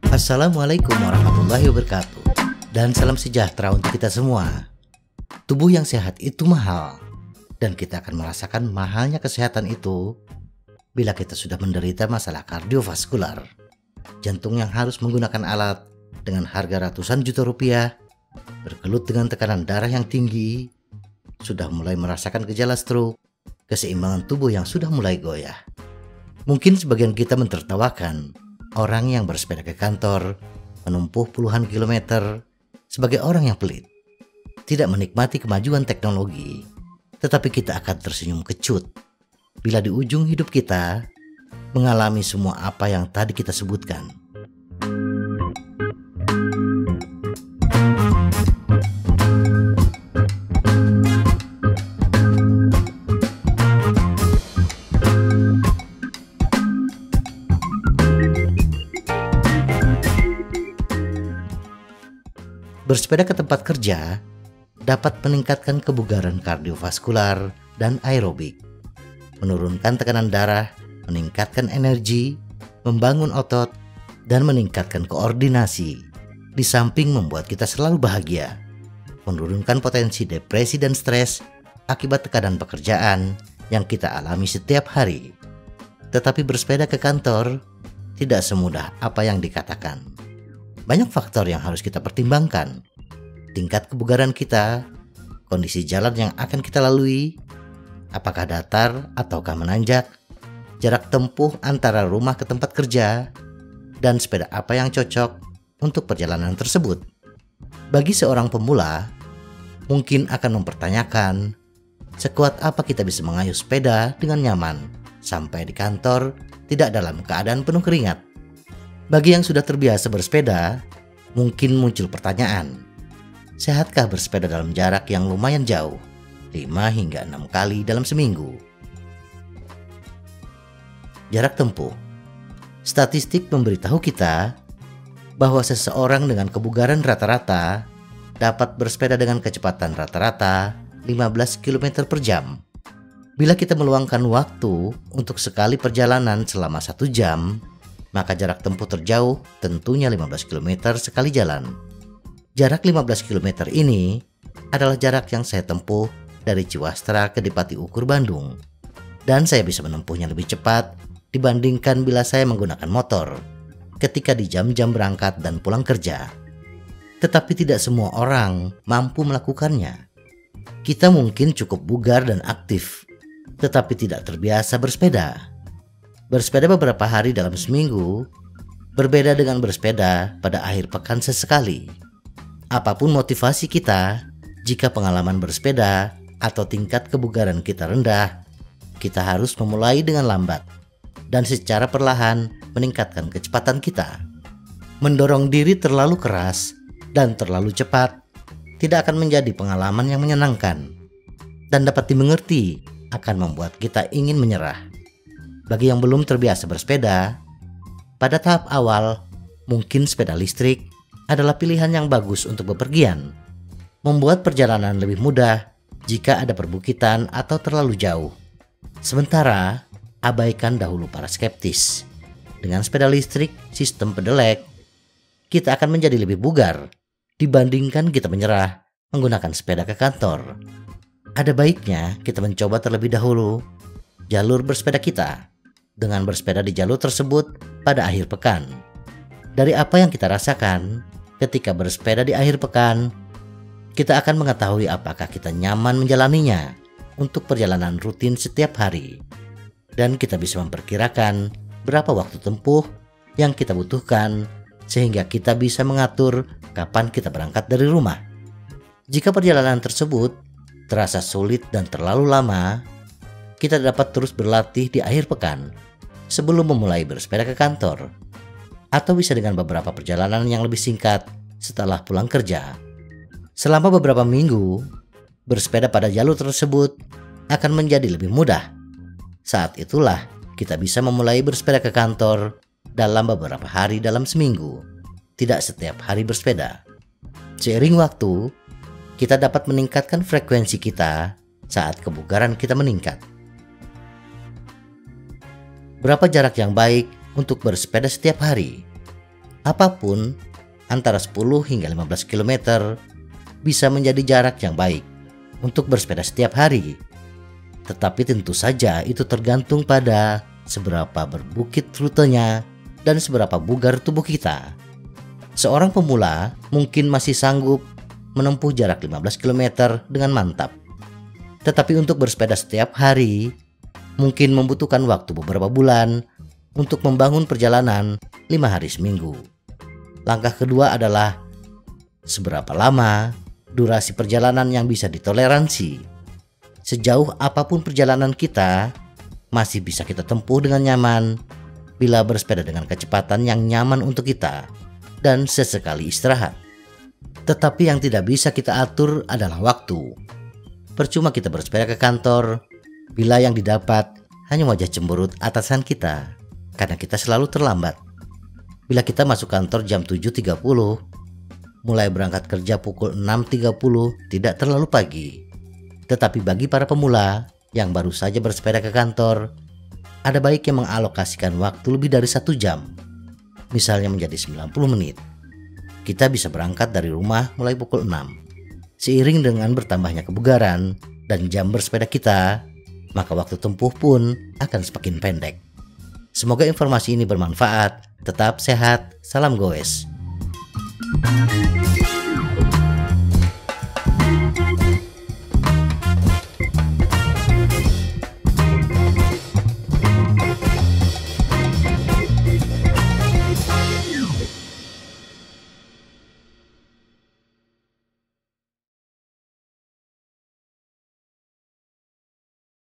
Assalamualaikum warahmatullahi wabarakatuh. Dan salam sejahtera untuk kita semua. Tubuh yang sehat itu mahal. Dan kita akan merasakan mahalnya kesehatan itu bila kita sudah menderita masalah kardiovaskular. Jantung yang harus menggunakan alat dengan harga ratusan juta rupiah, bergelut dengan tekanan darah yang tinggi, sudah mulai merasakan gejala stroke, keseimbangan tubuh yang sudah mulai goyah. Mungkin sebagian kita mentertawakan orang yang bersepeda ke kantor, menempuh puluhan kilometer sebagai orang yang pelit, tidak menikmati kemajuan teknologi, tetapi kita akan tersenyum kecut bila di ujung hidup kita mengalami semua apa yang tadi kita sebutkan. Bersepeda ke tempat kerja dapat meningkatkan kebugaran kardiovaskular dan aerobik, menurunkan tekanan darah, meningkatkan energi, membangun otot, dan meningkatkan koordinasi, di samping membuat kita selalu bahagia, menurunkan potensi depresi dan stres akibat tekanan pekerjaan yang kita alami setiap hari. Tetapi bersepeda ke kantor tidak semudah apa yang dikatakan. Banyak faktor yang harus kita pertimbangkan. Tingkat kebugaran kita, kondisi jalan yang akan kita lalui, apakah datar ataukah menanjak, jarak tempuh antara rumah ke tempat kerja, dan sepeda apa yang cocok untuk perjalanan tersebut. Bagi seorang pemula, mungkin akan mempertanyakan, sekuat apa kita bisa mengayuh sepeda dengan nyaman sampai di kantor tidak dalam keadaan penuh keringat. Bagi yang sudah terbiasa bersepeda, mungkin muncul pertanyaan, sehatkah bersepeda dalam jarak yang lumayan jauh, 5 hingga 6 kali dalam seminggu? Jarak tempuh. Statistik memberitahu kita bahwa seseorang dengan kebugaran rata-rata dapat bersepeda dengan kecepatan rata-rata 15 km per jam. Bila kita meluangkan waktu untuk sekali perjalanan selama 1 jam, maka jarak tempuh terjauh tentunya 15 km sekali jalan. Jarak 15 km ini adalah jarak yang saya tempuh dari Ciwastra ke Dipati Ukur, Bandung. Dan saya bisa menempuhnya lebih cepat dibandingkan bila saya menggunakan motor ketika di jam-jam berangkat dan pulang kerja. Tetapi tidak semua orang mampu melakukannya. Kita mungkin cukup bugar dan aktif, tetapi tidak terbiasa bersepeda. Bersepeda beberapa hari dalam seminggu berbeda dengan bersepeda pada akhir pekan sesekali. Apapun motivasi kita, jika pengalaman bersepeda atau tingkat kebugaran kita rendah, kita harus memulai dengan lambat dan secara perlahan meningkatkan kecepatan kita. Mendorong diri terlalu keras dan terlalu cepat tidak akan menjadi pengalaman yang menyenangkan dan dapat dimengerti akan membuat kita ingin menyerah. Bagi yang belum terbiasa bersepeda, pada tahap awal mungkin sepeda listrik adalah pilihan yang bagus untuk bepergian, membuat perjalanan lebih mudah jika ada perbukitan atau terlalu jauh. Sementara, abaikan dahulu para skeptis. Dengan sepeda listrik sistem pedelek, kita akan menjadi lebih bugar dibandingkan kita menyerah menggunakan sepeda ke kantor. Ada baiknya kita mencoba terlebih dahulu jalur bersepeda kita dengan bersepeda di jalur tersebut pada akhir pekan. Dari apa yang kita rasakan ketika bersepeda di akhir pekan, kita akan mengetahui apakah kita nyaman menjalaninya untuk perjalanan rutin setiap hari. Dan kita bisa memperkirakan berapa waktu tempuh yang kita butuhkan sehingga kita bisa mengatur kapan kita berangkat dari rumah. Jika perjalanan tersebut terasa sulit dan terlalu lama, kita dapat terus berlatih di akhir pekan sebelum memulai bersepeda ke kantor, atau bisa dengan beberapa perjalanan yang lebih singkat setelah pulang kerja. Selama beberapa minggu, bersepeda pada jalur tersebut akan menjadi lebih mudah. Saat itulah kita bisa memulai bersepeda ke kantor dalam beberapa hari dalam seminggu, tidak setiap hari bersepeda. Seiring waktu, kita dapat meningkatkan frekuensi kita saat kebugaran kita meningkat. Berapa jarak yang baik untuk bersepeda setiap hari? Apapun antara 10 hingga 15 km bisa menjadi jarak yang baik untuk bersepeda setiap hari. Tetapi tentu saja itu tergantung pada seberapa berbukit rutenya dan seberapa bugar tubuh kita. Seorang pemula mungkin masih sanggup menempuh jarak 15 km dengan mantap. Tetapi untuk bersepeda setiap hari mungkin membutuhkan waktu beberapa bulan untuk membangun perjalanan 5 hari seminggu. Langkah kedua adalah seberapa lama durasi perjalanan yang bisa ditoleransi. Sejauh apapun perjalanan kita masih bisa kita tempuh dengan nyaman bila bersepeda dengan kecepatan yang nyaman untuk kita dan sesekali istirahat. Tetapi yang tidak bisa kita atur adalah waktu. Percuma kita bersepeda ke kantor bila yang didapat hanya wajah cemberut atasan kita karena kita selalu terlambat. Bila kita masuk kantor jam 7.30, mulai berangkat kerja pukul 6.30 tidak terlalu pagi. Tetapi bagi para pemula yang baru saja bersepeda ke kantor, ada baiknya mengalokasikan waktu lebih dari 1 jam, misalnya menjadi 90 menit. Kita bisa berangkat dari rumah mulai pukul 6. Seiring dengan bertambahnya kebugaran dan jam bersepeda kita, maka waktu tempuh pun akan semakin pendek. Semoga informasi ini bermanfaat. Tetap sehat, salam goes.